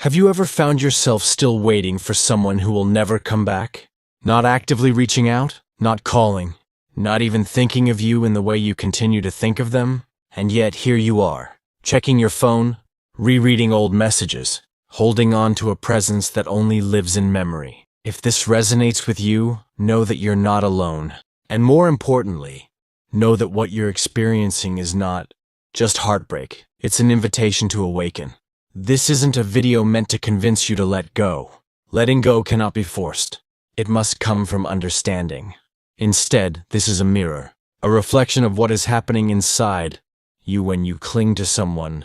Have you ever found yourself still waiting for someone who will never come back? Not actively reaching out, not calling, not even thinking of you in the way you continue to think of them, and yet here you are, checking your phone, rereading old messages, holding on to a presence that only lives in memory. If this resonates with you, know that you're not alone. And more importantly, know that what you're experiencing is not just heartbreak. It's an invitation to awaken. This isn't a video meant to convince you to let go. Letting go cannot be forced. It must come from understanding. Instead, this is a mirror, a reflection of what is happening inside you when you cling to someone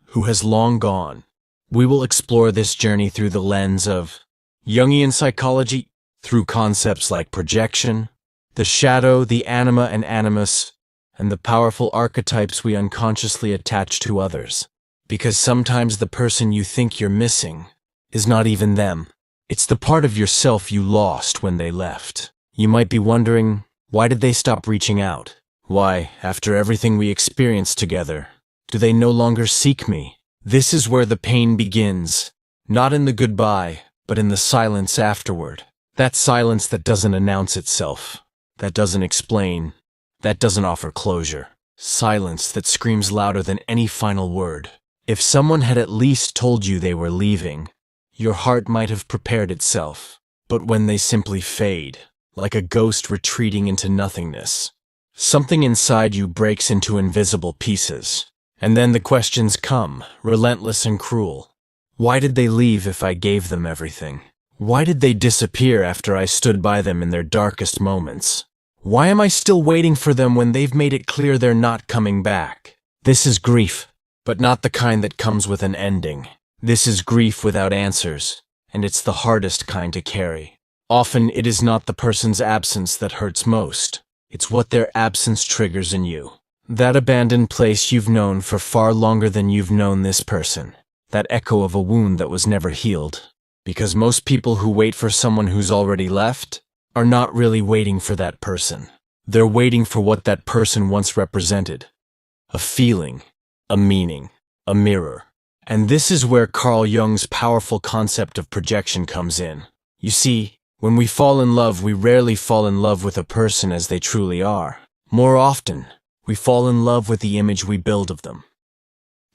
who has long gone. We will explore this journey through the lens of Jungian psychology, through concepts like projection, the shadow, the anima and animus, and the powerful archetypes we unconsciously attach to others. Because sometimes the person you think you're missing is not even them. It's the part of yourself you lost when they left. You might be wondering, why did they stop reaching out? Why, after everything we experienced together, do they no longer seek me? This is where the pain begins, not in the goodbye, but in the silence afterward. That silence that doesn't announce itself, that doesn't explain, that doesn't offer closure. Silence that screams louder than any final word. If someone had at least told you they were leaving, your heart might have prepared itself. But when they simply fade, like a ghost retreating into nothingness, something inside you breaks into invisible pieces. And then the questions come, relentless and cruel. Why did they leave if I gave them everything? Why did they disappear after I stood by them in their darkest moments? Why am I still waiting for them when they've made it clear they're not coming back? This is grief, but not the kind that comes with an ending. This is grief without answers, and it's the hardest kind to carry. Often it is not the person's absence that hurts most. It's what their absence triggers in you. That abandoned place you've known for far longer than you've known this person. That echo of a wound that was never healed. Because most people who wait for someone who's already left are not really waiting for that person. They're waiting for what that person once represented. A feeling, a meaning, a mirror. And this is where Carl Jung's powerful concept of projection comes in. You see, when we fall in love, we rarely fall in love with a person as they truly are. More often, we fall in love with the image we build of them.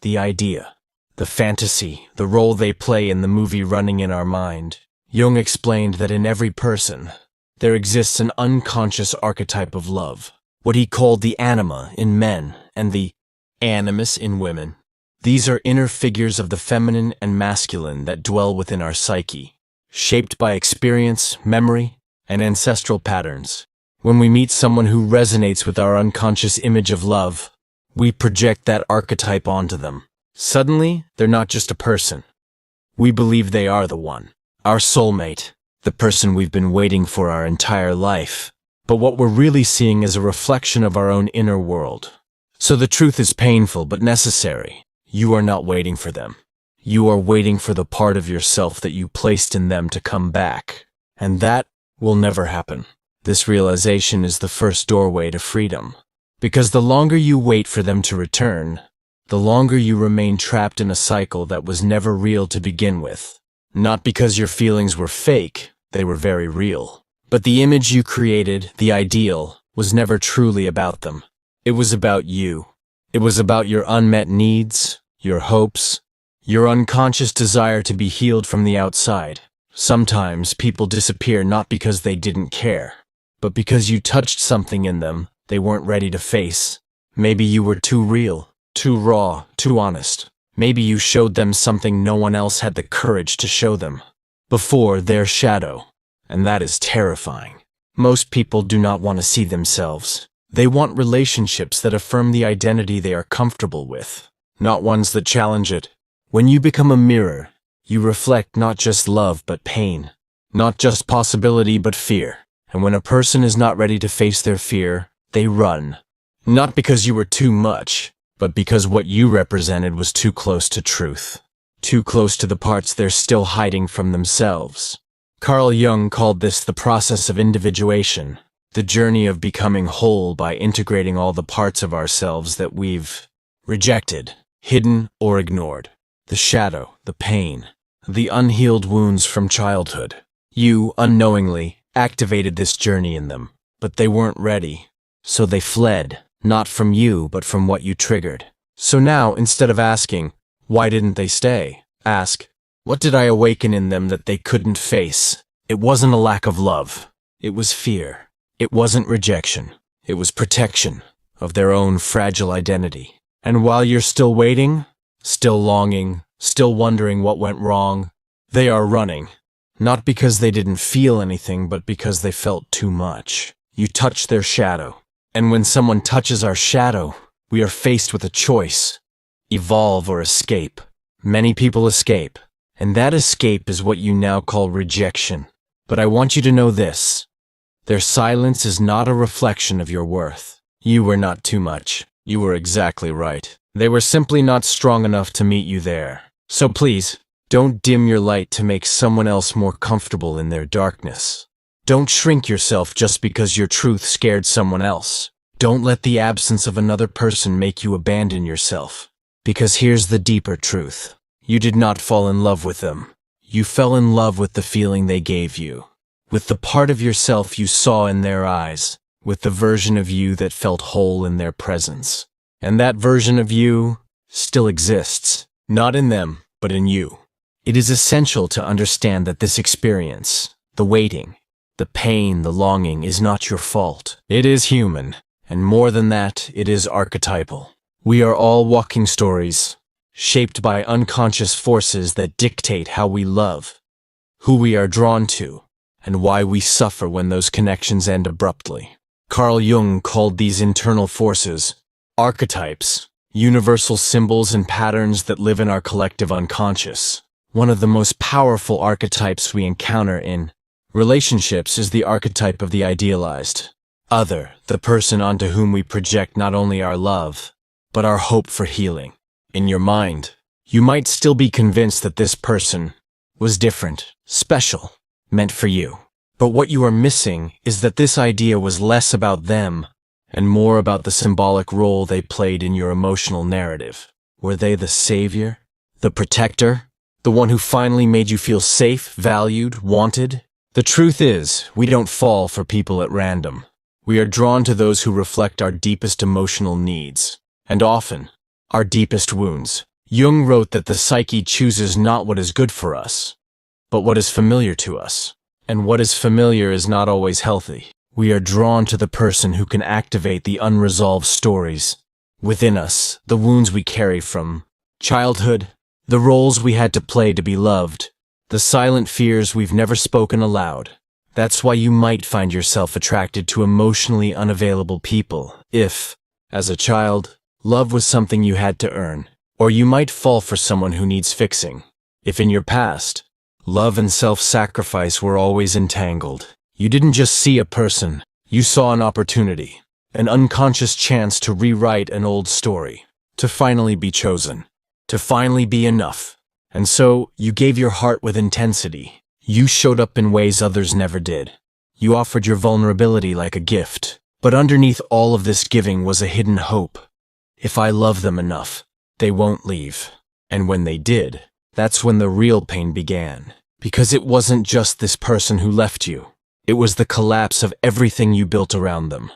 The idea, the fantasy, the role they play in the movie running in our mind. Jung explained that in every person, there exists an unconscious archetype of love, what he called the anima in men and the animus in women. These are inner figures of the feminine and masculine that dwell within our psyche, shaped by experience, memory, and ancestral patterns. When we meet someone who resonates with our unconscious image of love, we project that archetype onto them. Suddenly, they're not just a person. We believe they are the one, our soulmate, the person we've been waiting for our entire life. But what we're really seeing is a reflection of our own inner world. So the truth is painful but necessary. You are not waiting for them. You are waiting for the part of yourself that you placed in them to come back. And that will never happen. This realization is the first doorway to freedom. Because the longer you wait for them to return, the longer you remain trapped in a cycle that was never real to begin with. Not because your feelings were fake, they were very real. But the image you created, the ideal, was never truly about them. It was about you. It was about your unmet needs, your hopes, your unconscious desire to be healed from the outside. Sometimes people disappear not because they didn't care, but because you touched something in them they weren't ready to face. Maybe you were too real, too raw, too honest. Maybe you showed them something no one else had the courage to show them. Before their shadow. And that is terrifying. Most people do not want to see themselves. They want relationships that affirm the identity they are comfortable with, not ones that challenge it. When you become a mirror, you reflect not just love but pain, not just possibility but fear. And when a person is not ready to face their fear, they run. Not because you were too much, but because what you represented was too close to truth, too close to the parts they're still hiding from themselves. Carl Jung called this the process of individuation, the journey of becoming whole by integrating all the parts of ourselves that we've rejected, hidden, or ignored. The shadow, the pain, the unhealed wounds from childhood. You, unknowingly, activated this journey in them, but they weren't ready. So they fled, not from you, but from what you triggered. So now, instead of asking, why didn't they stay? Ask, what did I awaken in them that they couldn't face? It wasn't a lack of love. It was fear. It wasn't rejection. It was protection of their own fragile identity. And while you're still waiting, still longing, still wondering what went wrong, they are running. Not because they didn't feel anything, but because they felt too much. You touched their shadow. And when someone touches our shadow, we are faced with a choice: evolve or escape. Many people escape, and that escape is what you now call rejection. But I want you to know this: their silence is not a reflection of your worth. You were not too much. You were exactly right. They were simply not strong enough to meet you there. So please, don't dim your light to make someone else more comfortable in their darkness. Don't shrink yourself just because your truth scared someone else. Don't let the absence of another person make you abandon yourself. Because here's the deeper truth. You did not fall in love with them. You fell in love with the feeling they gave you, with the part of yourself you saw in their eyes, with the version of you that felt whole in their presence. And that version of you still exists, not in them, but in you. It is essential to understand that this experience, the waiting, the pain, the longing, is not your fault. It is human, and more than that, it is archetypal. We are all walking stories, shaped by unconscious forces that dictate how we love, who we are drawn to, and why we suffer when those connections end abruptly. Carl Jung called these internal forces archetypes, universal symbols and patterns that live in our collective unconscious. One of the most powerful archetypes we encounter in relationships is the archetype of the idealized other, the person onto whom we project not only our love, but our hope for healing. In your mind, you might still be convinced that this person was different, special, meant for you. But what you are missing is that this idea was less about them and more about the symbolic role they played in your emotional narrative. Were they the savior, the protector, the one who finally made you feel safe, valued, wanted? The truth is, we don't fall for people at random. We are drawn to those who reflect our deepest emotional needs, and often, our deepest wounds. Jung wrote that the psyche chooses not what is good for us, but what is familiar to us. And what is familiar is not always healthy. We are drawn to the person who can activate the unresolved stories within us, the wounds we carry from childhood, the roles we had to play to be loved, the silent fears we've never spoken aloud. That's why you might find yourself attracted to emotionally unavailable people if, as a child, love was something you had to earn. Or you might fall for someone who needs fixing if in your past, love and self-sacrifice were always entangled. You didn't just see a person, you saw an opportunity, an unconscious chance to rewrite an old story, to finally be chosen, to finally be enough. And so, you gave your heart with intensity. You showed up in ways others never did. You offered your vulnerability like a gift. But underneath all of this giving was a hidden hope. If I love them enough, they won't leave. And when they did, that's when the real pain began. Because it wasn't just this person who left you. It was the collapse of everything you built around them.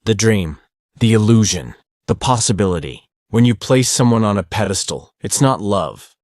The dream, the illusion, the possibility. When you place someone on a pedestal, it's not love.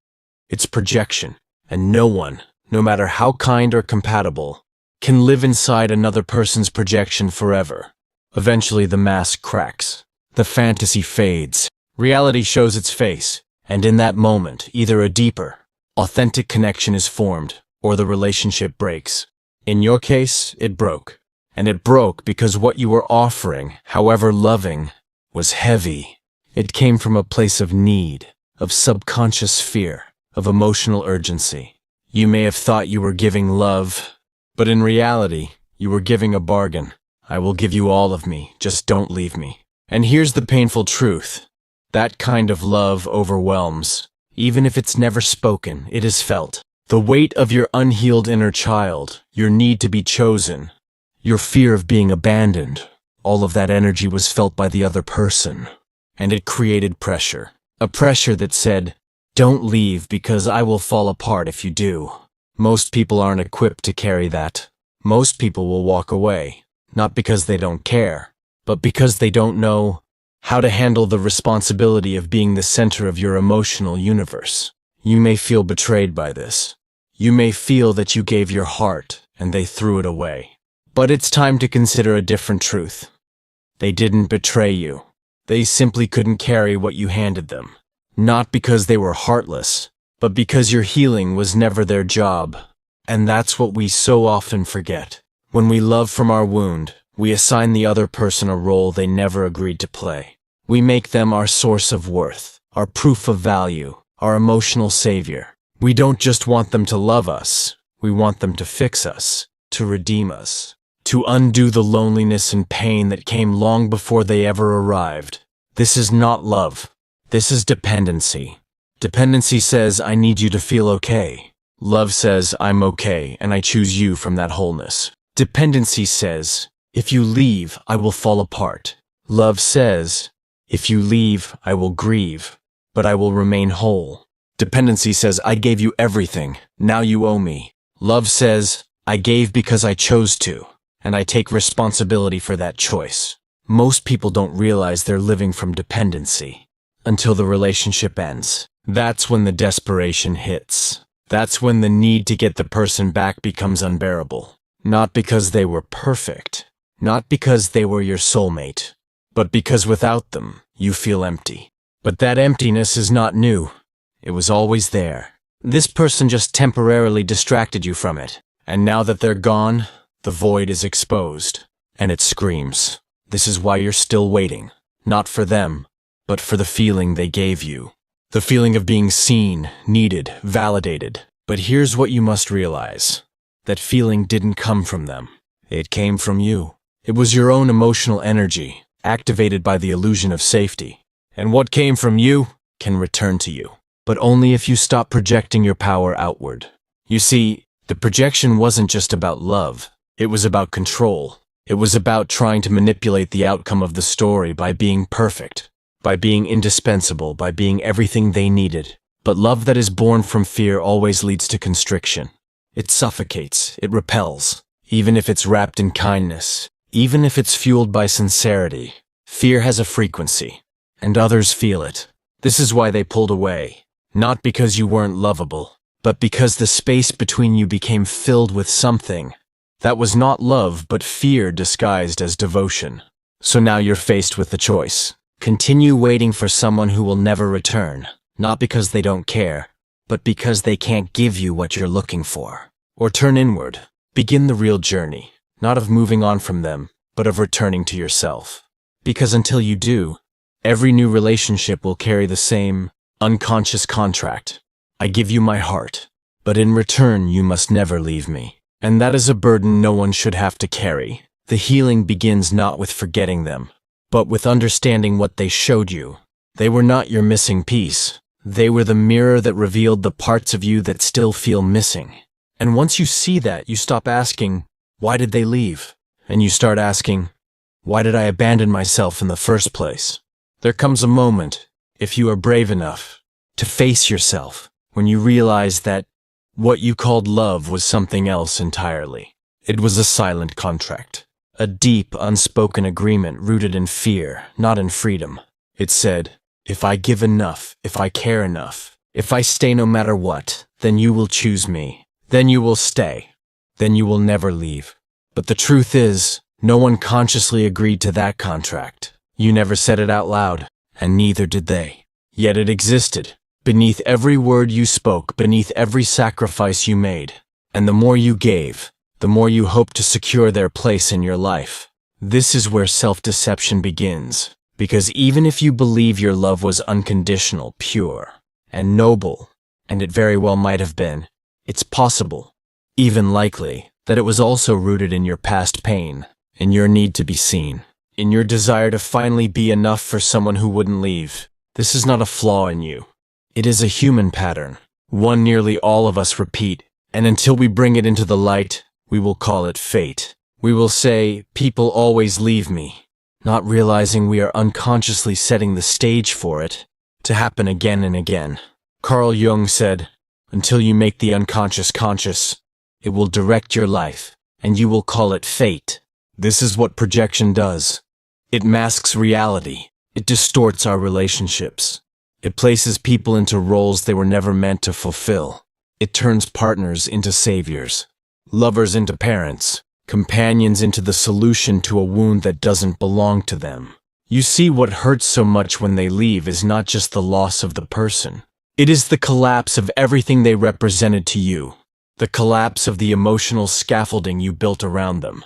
It's projection. And no one, no matter how kind or compatible, can live inside another person's projection forever. Eventually the mask cracks. The fantasy fades. Reality shows its face. And in that moment, either a deeper, authentic connection is formed, or the relationship breaks. In your case, it broke. And it broke because what you were offering, however loving, was heavy. It came from a place of need, of subconscious fear, of emotional urgency. You may have thought you were giving love, but in reality, you were giving a bargain. I will give you all of me, just don't leave me. And here's the painful truth. That kind of love overwhelms. Even if it's never spoken, it is felt. The weight of your unhealed inner child, your need to be chosen, your fear of being abandoned, all of that energy was felt by the other person. And it created pressure. A pressure that said, Don't leave because I will fall apart if you do. Most people aren't equipped to carry that. Most people will walk away, not because they don't care, but because they don't know how to handle the responsibility of being the center of your emotional universe. You may feel betrayed by this. You may feel that you gave your heart and they threw it away. But it's time to consider a different truth. They didn't betray you. They simply couldn't carry what you handed them. Not because they were heartless, but because your healing was never their job. And that's what we so often forget. When we love from our wound, we assign the other person a role they never agreed to play. We make them our source of worth, our proof of value, our emotional savior. We don't just want them to love us, we want them to fix us, to redeem us, to undo the loneliness and pain that came long before they ever arrived. This is not love. This is dependency. Dependency says, I need you to feel okay. Love says, I'm okay, and I choose you from that wholeness. Dependency says, if you leave, I will fall apart. Love says, if you leave, I will grieve, but I will remain whole. Dependency says, I gave you everything, now you owe me. Love says, I gave because I chose to, and I take responsibility for that choice. Most people don't realize they're living from dependency until the relationship ends. That's when the desperation hits. That's when the need to get the person back becomes unbearable. Not because they were perfect, not because they were your soulmate, but because without them, you feel empty. But that emptiness is not new. It was always there. This person just temporarily distracted you from it. And now that they're gone, the void is exposed. And it screams. This is why you're still waiting. Not for them, but for the feeling they gave you. The feeling of being seen, needed, validated. But here's what you must realize. That feeling didn't come from them. It came from you. It was your own emotional energy, activated by the illusion of safety. And what came from you can return to you. But only if you stop projecting your power outward. You see, the projection wasn't just about love. It was about control. It was about trying to manipulate the outcome of the story by being perfect, by being indispensable, by being everything they needed. But love that is born from fear always leads to constriction. It suffocates, it repels, even if it's wrapped in kindness, even if it's fueled by sincerity. Fear has a frequency, and others feel it. This is why they pulled away, not because you weren't lovable, but because the space between you became filled with something that was not love but fear disguised as devotion. So now you're faced with the choice. Continue waiting for someone who will never return, not because they don't care, but because they can't give you what you're looking for. Or turn inward. Begin the real journey, not of moving on from them, but of returning to yourself. Because until you do, every new relationship will carry the same unconscious contract. I give you my heart, but in return you must never leave me. And that is a burden no one should have to carry. The healing begins not with forgetting them, but with understanding what they showed you. They were not your missing piece. They were the mirror that revealed the parts of you that still feel missing. And once you see that, you stop asking, why did they leave? And you start asking, why did I abandon myself in the first place? There comes a moment, if you are brave enough, to face yourself, when you realize that what you called love was something else entirely. It was a silent contract, a deep, unspoken agreement rooted in fear, not in freedom. It said, if I give enough, if I care enough, if I stay no matter what, then you will choose me. Then you will stay. Then you will never leave. But the truth is, no one consciously agreed to that contract. You never said it out loud, and neither did they. Yet it existed, beneath every word you spoke, beneath every sacrifice you made. And the more you gave, the more you hoped to secure their place in your life. This is where self-deception begins. Because even if you believe your love was unconditional, pure, and noble, and it very well might have been, it's possible, even likely, that it was also rooted in your past pain, in your need to be seen, in your desire to finally be enough for someone who wouldn't leave. This is not a flaw in you. It is a human pattern, one nearly all of us repeat, and until we bring it into the light, we will call it fate. We will say, people always leave me, not realizing we are unconsciously setting the stage for it to happen again and again. Carl Jung said, "Until you make the unconscious conscious, it will direct your life, and you will call it fate." This is what projection does. It masks reality. It distorts our relationships. It places people into roles they were never meant to fulfill. It turns partners into saviors, lovers into parents, companions into the solution to a wound that doesn't belong to them. You see, what hurts so much when they leave is not just the loss of the person. It is the collapse of everything they represented to you. The collapse of the emotional scaffolding you built around them.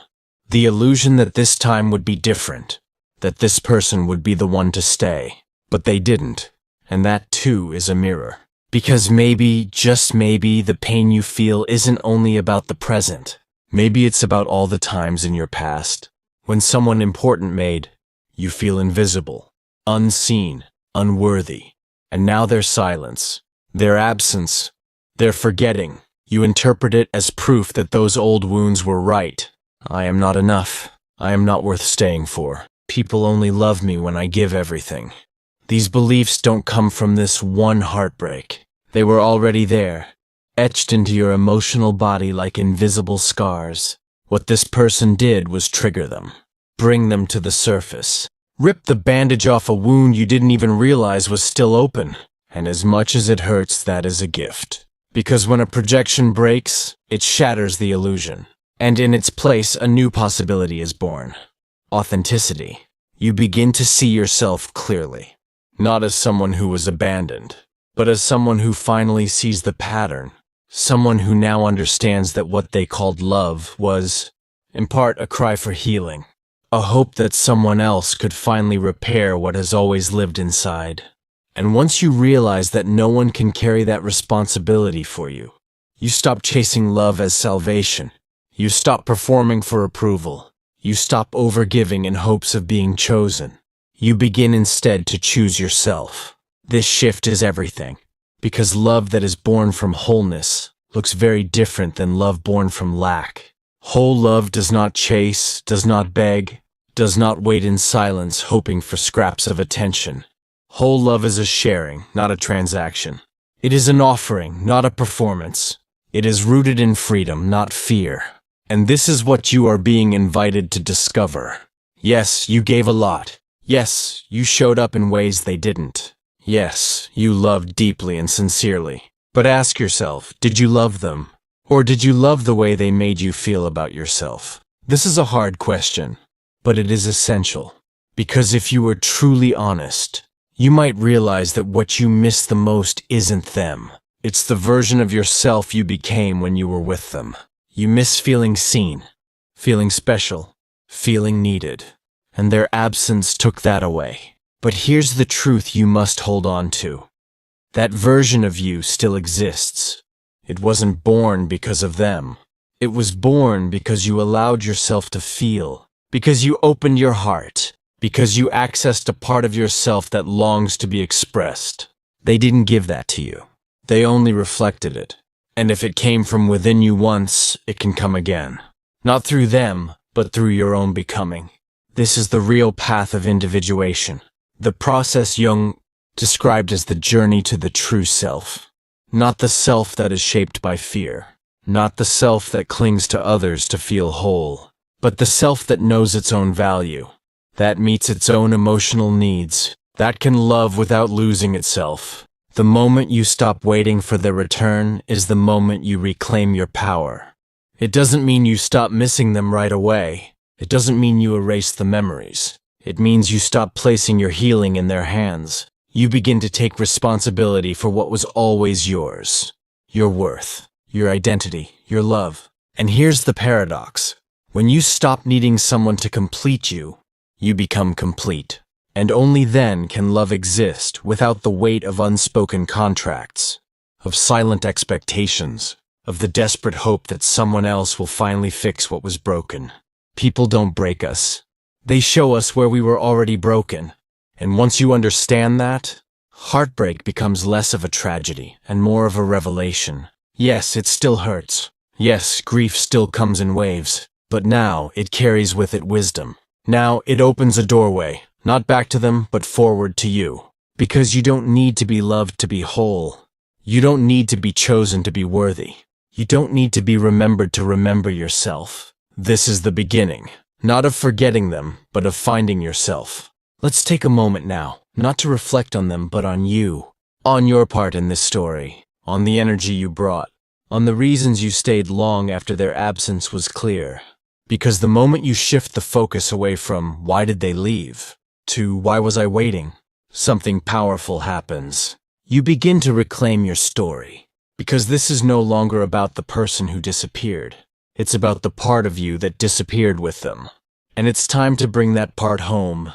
The illusion that this time would be different, that this person would be the one to stay. But they didn't. And that too is a mirror. Because maybe, just maybe, the pain you feel isn't only about the present. Maybe it's about all the times in your past, when someone important made you feel invisible, unseen, unworthy. And now their silence, their absence, their forgetting, you interpret it as proof that those old wounds were right. I am not enough. I am not worth staying for. People only love me when I give everything. These beliefs don't come from this one heartbreak. They were already there, etched into your emotional body like invisible scars. What this person did was trigger them, bring them to the surface, rip the bandage off a wound you didn't even realize was still open. And as much as it hurts, that is a gift. Because when a projection breaks, it shatters the illusion. And in its place, a new possibility is born. Authenticity. You begin to see yourself clearly. Not as someone who was abandoned, but as someone who finally sees the pattern. Someone who now understands that what they called love was, in part, a cry for healing. A hope that someone else could finally repair what has always lived inside. And once you realize that no one can carry that responsibility for you, you stop chasing love as salvation. You stop performing for approval. You stop overgiving in hopes of being chosen. You begin instead to choose yourself. This shift is everything, because love that is born from wholeness looks very different than love born from lack. Whole love does not chase, does not beg, does not wait in silence hoping for scraps of attention. Whole love is a sharing, not a transaction. It is an offering, not a performance. It is rooted in freedom, not fear. And this is what you are being invited to discover. Yes, you gave a lot. Yes, you showed up in ways they didn't. Yes, you loved deeply and sincerely. But ask yourself, did you love them? Or did you love the way they made you feel about yourself? This is a hard question, but it is essential. Because if you were truly honest, you might realize that what you miss the most isn't them. It's the version of yourself you became when you were with them. You miss feeling seen, feeling special, feeling needed. And their absence took that away. But here's the truth you must hold on to. That version of you still exists. It wasn't born because of them. It was born because you allowed yourself to feel, because you opened your heart, because you accessed a part of yourself that longs to be expressed. They didn't give that to you. They only reflected it. And if it came from within you once, it can come again. Not through them, but through your own becoming. This is the real path of individuation. The process Jung described as the journey to the true self. Not the self that is shaped by fear. Not the self that clings to others to feel whole. But the self that knows its own value. That meets its own emotional needs. That can love without losing itself. The moment you stop waiting for their return is the moment you reclaim your power. It doesn't mean you stop missing them right away. It doesn't mean you erase the memories. It means you stop placing your healing in their hands. You begin to take responsibility for what was always yours. Your worth, your identity, your love. And here's the paradox. When you stop needing someone to complete you, you become complete. And only then can love exist without the weight of unspoken contracts, of silent expectations, of the desperate hope that someone else will finally fix what was broken. People don't break us. They show us where we were already broken. And once you understand that, heartbreak becomes less of a tragedy and more of a revelation. Yes, it still hurts. Yes, grief still comes in waves. But now it carries with it wisdom. Now it opens a doorway, not back to them, but forward to you. Because you don't need to be loved to be whole. You don't need to be chosen to be worthy. You don't need to be remembered to remember yourself. This is the beginning, not of forgetting them, but of finding yourself. Let's take a moment now, not to reflect on them, but on you, on your part in this story, on the energy you brought, on the reasons you stayed long after their absence was clear. Because the moment you shift the focus away from "why did they leave" to "why was I waiting," something powerful happens. You begin to reclaim your story. Because this is no longer about the person who disappeared. It's about the part of you that disappeared with them. And it's time to bring that part home.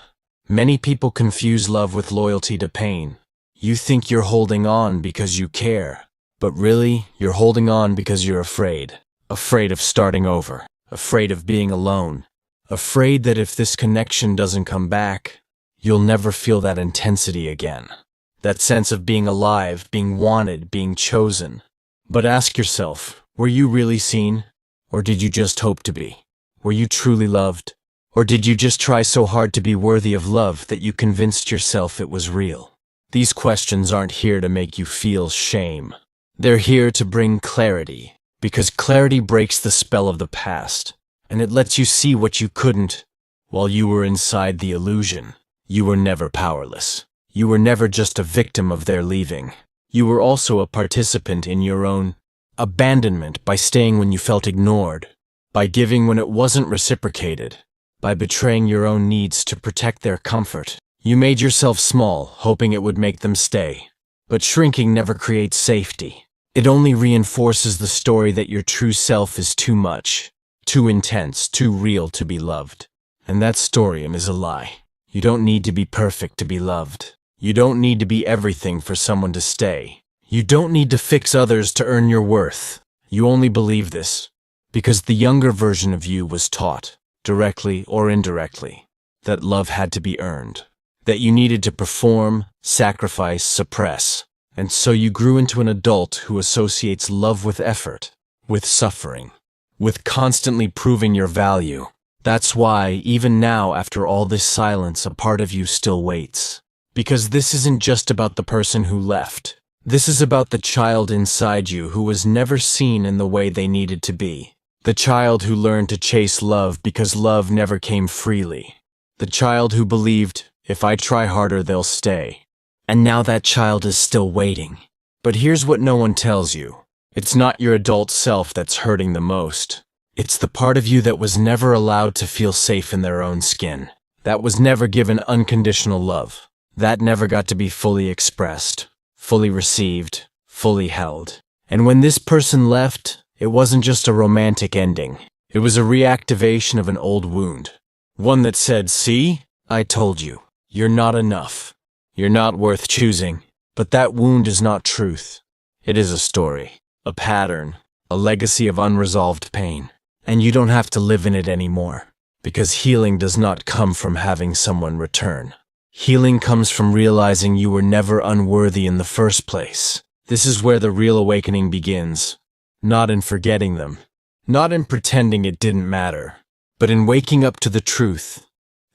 Many people confuse love with loyalty to pain. You think you're holding on because you care, but really, you're holding on because you're afraid. Afraid of starting over. Afraid of being alone. Afraid that if this connection doesn't come back, you'll never feel that intensity again. That sense of being alive, being wanted, being chosen. But ask yourself, were you really seen? Or did you just hope to be? Were you truly loved? Or did you just try so hard to be worthy of love that you convinced yourself it was real? These questions aren't here to make you feel shame. They're here to bring clarity, because clarity breaks the spell of the past, and it lets you see what you couldn't while you were inside the illusion. You were never powerless. You were never just a victim of their leaving. You were also a participant in your own abandonment by staying when you felt ignored, by giving when it wasn't reciprocated, by betraying your own needs to protect their comfort. You made yourself small, hoping it would make them stay. But shrinking never creates safety. It only reinforces the story that your true self is too much, too intense, too real to be loved. And that story is a lie. You don't need to be perfect to be loved. You don't need to be everything for someone to stay. You don't need to fix others to earn your worth. You only believe this because the younger version of you was taught, directly or indirectly, that love had to be earned, that you needed to perform, sacrifice, suppress. And so you grew into an adult who associates love with effort, with suffering, with constantly proving your value. That's why, even now, after all this silence, a part of you still waits. Because this isn't just about the person who left. This is about the child inside you who was never seen in the way they needed to be. The child who learned to chase love because love never came freely. The child who believed, if I try harder, they'll stay. And now that child is still waiting. But here's what no one tells you. It's not your adult self that's hurting the most. It's the part of you that was never allowed to feel safe in their own skin. That was never given unconditional love. That never got to be fully expressed, fully received, fully held. And when this person left, it wasn't just a romantic ending. It was a reactivation of an old wound. One that said, "See, I told you, you're not enough. You're not worth choosing." But that wound is not truth. It is a story, a pattern, a legacy of unresolved pain. And you don't have to live in it anymore, because healing does not come from having someone return. Healing comes from realizing you were never unworthy in the first place. This is where the real awakening begins. Not in forgetting them, not in pretending it didn't matter, but in waking up to the truth.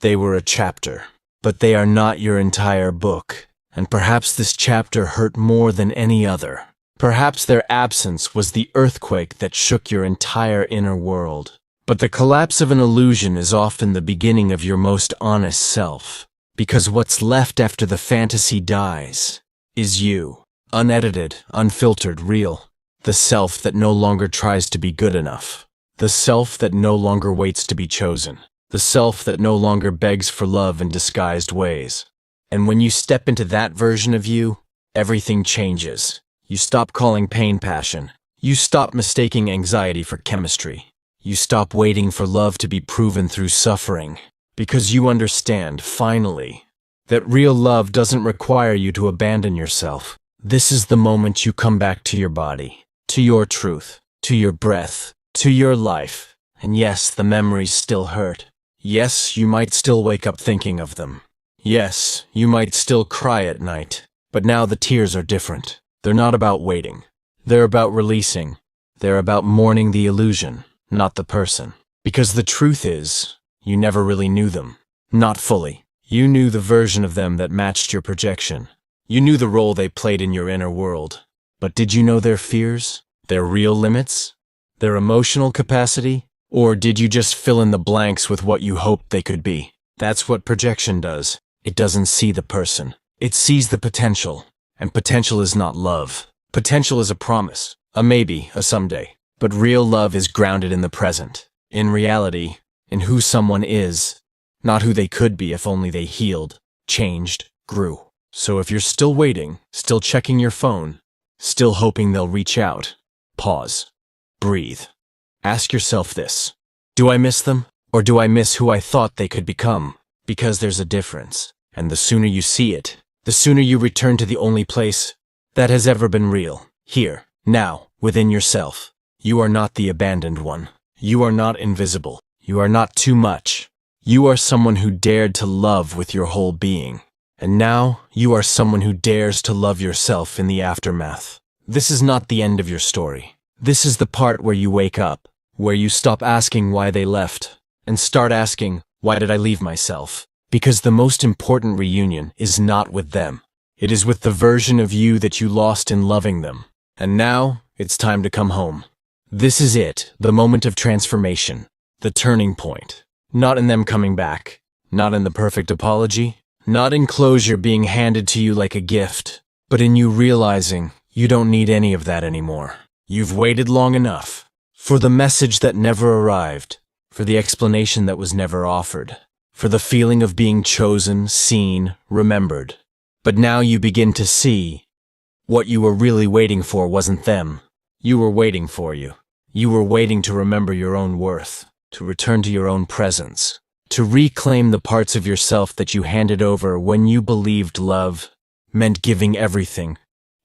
They were a chapter, but they are not your entire book. And perhaps this chapter hurt more than any other. Perhaps their absence was the earthquake that shook your entire inner world. But the collapse of an illusion is often the beginning of your most honest self. Because what's left after the fantasy dies is you. Unedited, unfiltered, real. The self that no longer tries to be good enough. The self that no longer waits to be chosen. The self that no longer begs for love in disguised ways. And when you step into that version of you, everything changes. You stop calling pain passion. You stop mistaking anxiety for chemistry. You stop waiting for love to be proven through suffering. Because you understand, finally, that real love doesn't require you to abandon yourself. This is the moment you come back to your body, to your truth, to your breath, to your life. And yes, the memories still hurt. Yes, you might still wake up thinking of them. Yes, you might still cry at night. But now the tears are different. They're not about waiting. They're about releasing. They're about mourning the illusion, not the person. Because the truth is, you never really knew them. Not fully. You knew the version of them that matched your projection. You knew the role they played in your inner world. But did you know their fears? Their real limits? Their emotional capacity? Or did you just fill in the blanks with what you hoped they could be? That's what projection does. It doesn't see the person. It sees the potential. And potential is not love. Potential is a promise, a maybe, a someday. But real love is grounded in the present, in reality, in who someone is, not who they could be if only they healed, changed, grew. So if you're still waiting, still checking your phone, still hoping they'll reach out, pause. Breathe. Ask yourself this. Do I miss them? Or do I miss who I thought they could become? Because there's a difference. And the sooner you see it, the sooner you return to the only place that has ever been real. Here, now, within yourself. You are not the abandoned one. You are not invisible. You are not too much. You are someone who dared to love with your whole being. And now, you are someone who dares to love yourself in the aftermath. This is not the end of your story. This is the part where you wake up, where you stop asking why they left, and start asking, why did I leave myself? Because the most important reunion is not with them. It is with the version of you that you lost in loving them. And now, it's time to come home. This is it, the moment of transformation, the turning point. Not in them coming back, not in the perfect apology, not in closure being handed to you like a gift, but in you realizing you don't need any of that anymore. You've waited long enough for the message that never arrived, for the explanation that was never offered, for the feeling of being chosen, seen, remembered. But now you begin to see what you were really waiting for wasn't them. You were waiting for you. You were waiting to remember your own worth, to return to your own presence, to reclaim the parts of yourself that you handed over when you believed love meant giving everything,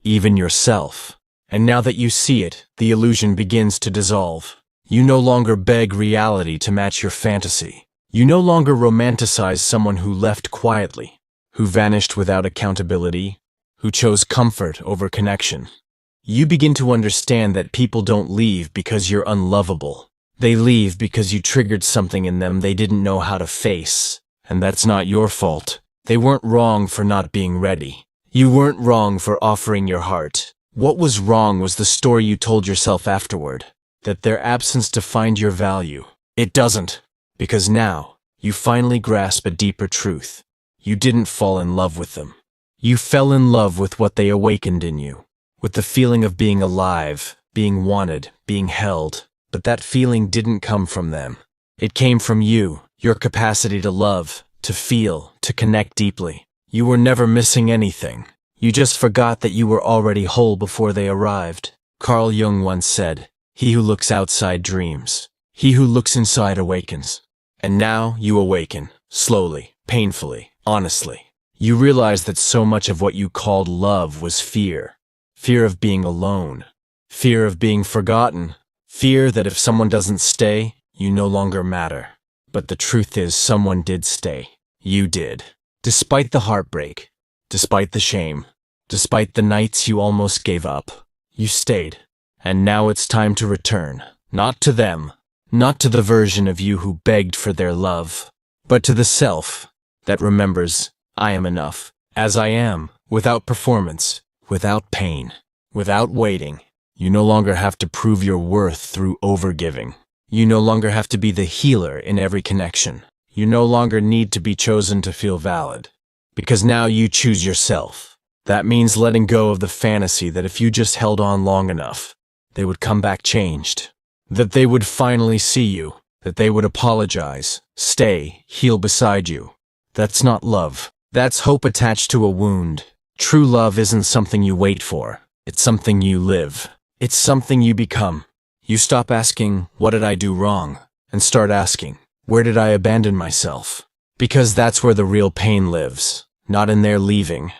even yourself. And now that you see it, the illusion begins to dissolve. You no longer beg reality to match your fantasy. You no longer romanticize someone who left quietly, who vanished without accountability, who chose comfort over connection. You begin to understand that people don't leave because you're unlovable. They leave because you triggered something in them they didn't know how to face. And that's not your fault. They weren't wrong for not being ready. You weren't wrong for offering your heart. What was wrong was the story you told yourself afterward, that their absence defined your value. It doesn't, because now, you finally grasp a deeper truth. You didn't fall in love with them. You fell in love with what they awakened in you, with the feeling of being alive, being wanted, being held. But that feeling didn't come from them. It came from you, your capacity to love, to feel, to connect deeply. You were never missing anything. You just forgot that you were already whole before they arrived. Carl Jung once said, "He who looks outside dreams. He who looks inside awakens." And now you awaken, slowly, painfully, honestly. You realize that so much of what you called love was fear. Fear of being alone. Fear of being forgotten. Fear that if someone doesn't stay, you no longer matter. But the truth is, someone did stay. You did. Despite the heartbreak, despite the shame, despite the nights you almost gave up, you stayed. And now it's time to return. Not to them, not to the version of you who begged for their love, but to the self that remembers, I am enough, as I am, without performance, without pain, without waiting. You no longer have to prove your worth through overgiving. You no longer have to be the healer in every connection. You no longer need to be chosen to feel valid. Because now you choose yourself. That means letting go of the fantasy that if you just held on long enough, they would come back changed. That they would finally see you. That they would apologize, stay, heal beside you. That's not love. That's hope attached to a wound. True love isn't something you wait for. It's something you live. It's something you become. You stop asking, what did I do wrong? And start asking, where did I abandon myself? Because that's where the real pain lives. Not in their leaving,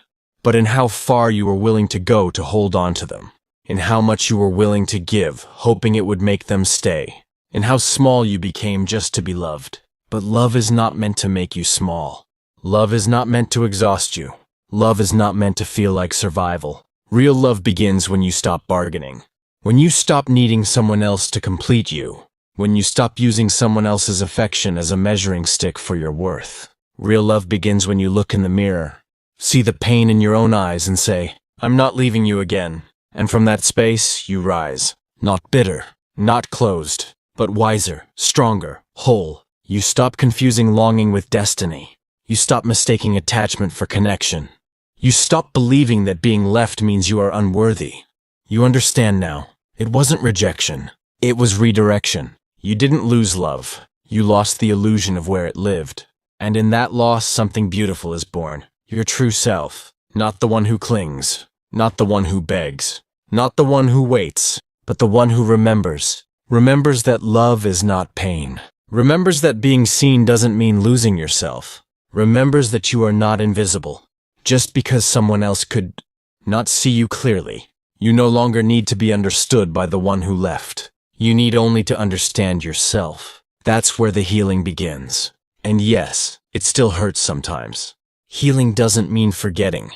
but in how far you were willing to go to hold on to them. In how much you were willing to give, hoping it would make them stay. In how small you became just to be loved. But love is not meant to make you small. Love is not meant to exhaust you. Love is not meant to feel like survival. Real love begins when you stop bargaining. When you stop needing someone else to complete you. When you stop using someone else's affection as a measuring stick for your worth. Real love begins when you look in the mirror, see the pain in your own eyes and say, I'm not leaving you again. And from that space, you rise. Not bitter, not closed, but wiser, stronger, whole. You stop confusing longing with destiny. You stop mistaking attachment for connection. You stop believing that being left means you are unworthy. You understand now. It wasn't rejection. It was redirection. You didn't lose love. You lost the illusion of where it lived. And in that loss, something beautiful is born. Your true self. Not the one who clings. Not the one who begs. Not the one who waits. But the one who remembers. Remembers that love is not pain. Remembers that being seen doesn't mean losing yourself. Remembers that you are not invisible. Just because someone else could not see you clearly, you no longer need to be understood by the one who left. You need only to understand yourself. That's where the healing begins. And yes, it still hurts sometimes. Healing doesn't mean forgetting.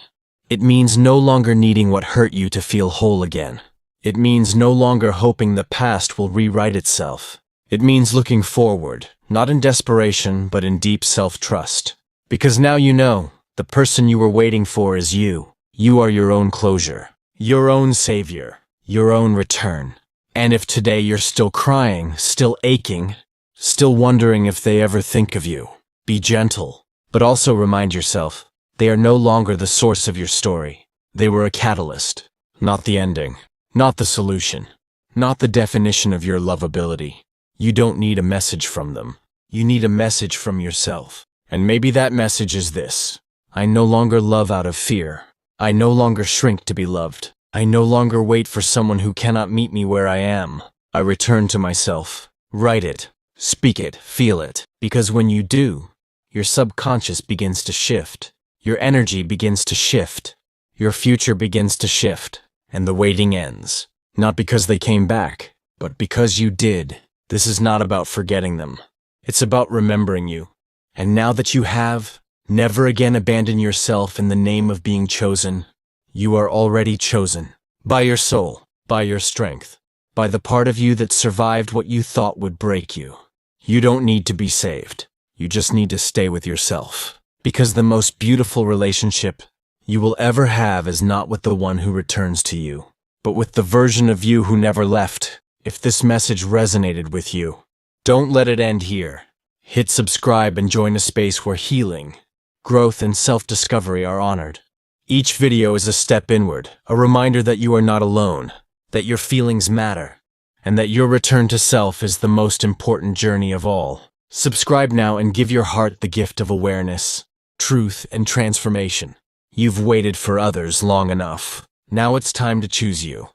It means no longer needing what hurt you to feel whole again. It means no longer hoping the past will rewrite itself. It means looking forward, not in desperation, but in deep self-trust. Because now you know, the person you were waiting for is you. You are your own closure, your own savior, your own return. And if today you're still crying, still aching, still wondering if they ever think of you, be gentle. But also remind yourself, they are no longer the source of your story. They were a catalyst, not the ending, not the solution, not the definition of your lovability. You don't need a message from them. You need a message from yourself. And maybe that message is this. I no longer love out of fear. I no longer shrink to be loved. I no longer wait for someone who cannot meet me where I am. I return to myself. Write it, speak it, feel it. Because when you do, your subconscious begins to shift. Your energy begins to shift. Your future begins to shift. And the waiting ends. Not because they came back, but because you did. This is not about forgetting them. It's about remembering you. And now that you have, never again abandon yourself in the name of being chosen. You are already chosen. By your soul, by your strength, by the part of you that survived what you thought would break you. You don't need to be saved. You just need to stay with yourself. Because the most beautiful relationship you will ever have is not with the one who returns to you, but with the version of you who never left. If this message resonated with you, don't let it end here. Hit subscribe and join a space where healing, growth, and self-discovery are honored. Each video is a step inward, a reminder that you are not alone, that your feelings matter, and that your return to self is the most important journey of all. Subscribe now and give your heart the gift of awareness, truth, and transformation. You've waited for others long enough. Now it's time to choose you.